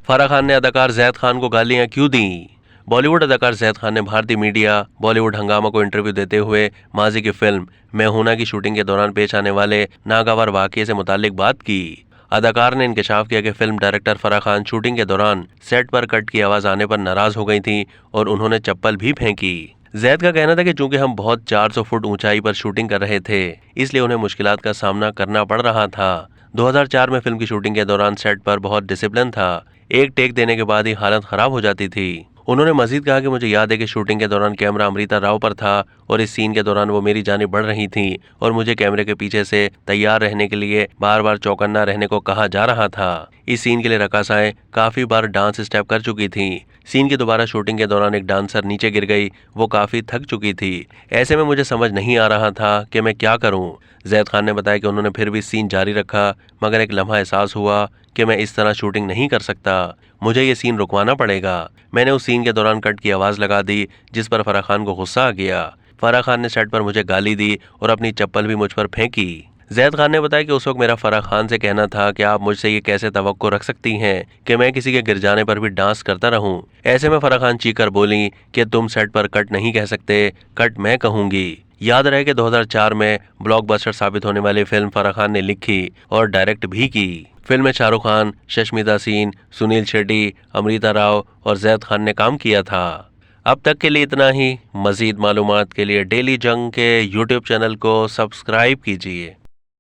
फराह खान ने अदाकार जैद खान को गालियां क्यों दी? बॉलीवुड अदाकार जैद खान ने भारतीय मीडिया बॉलीवुड हंगामा को इंटरव्यू देते हुए माजी की फिल्म मैं हूं ना की शूटिंग के दौरान पेश आने वाले नागवार वाकये से मुताल्लिक बात की। अदाकार ने इंकशाफ किया कि film director Farah Khan shooting के दौरान सेट पर कट की आवाज आने पर नाराज हो गई थी और उन्होंने चप्पल भी फेंकी। जैद का कहना था कि चूंकि हम बहुत 400 फुट ऊंचाई पर शूटिंग कर रहे थे, इसलिए उन्हें मुश्किलात का सामना करना पड़ रहा था। 2004 में फिल्म की शूटिंग के दौरान सेट पर बहुत डिसिप्लिन था। एक टेक देने के बाद ही हालत खराब हो जाती थी। उन्होंने मजीद कहा कि मुझे याद है कि शूटिंग के दौरान कैमरा अमृता राव पर था और इस सीन के दौरान वो मेरी जानिब बढ़ रही थी और मुझे कैमरे के पीछे से तैयार रहने के लिए बार बार चौकन्ना रहने को कहा जा रहा था। इस सीन के लिए रकासाएं काफी बार डांस स्टेप कर चुकी थी। सीन की दोबारा शूटिंग के दौरान एक डांसर नीचे गिर गई, वो काफी थक चुकी थी। ऐसे में मुझे समझ नहीं आ रहा था कि मैं क्या करूं। जैद खान ने बताया कि उन्होंने फिर भी सीन जारी रखा, मगर एक लम्हा एहसास हुआ कि मैं इस तरह शूटिंग नहीं कर सकता, मुझे ये सीन रुकवाना पड़ेगा। मैंने उस सीन के दौरान कट की आवाज लगा दी, जिस पर फराह खान को गुस्सा आ गया। फराह खान ने सेट पर मुझे गाली दी और अपनी चप्पल भी मुझ पर फेंकी। जैद खान ने बताया कि उस वक्त मेरा फराह खान से कहना था कि आप मुझसे ये कैसे तवक्को रख सकती हैं कि मैं किसी के गिर जाने पर भी डांस करता रहूं। ऐसे में फराह खान चीखकर बोली कि तुम सेट पर कट नहीं कह सकते, कट मैं कहूंगी। याद रहे कि 2004 में ब्लॉकबस्टर साबित होने वाली फिल्म फराह खान ने लिखी और डायरेक्ट भी की। फिल्म में शाहरुख खान, शश्मिता सेन, सुनील शेट्टी, अमृता राव और जैद खान ने काम किया था। अब तक के लिए इतना ही। मजीद मालूमात के लिए डेली जंग के यूट्यूब चैनल को सब्सक्राइब कीजिए।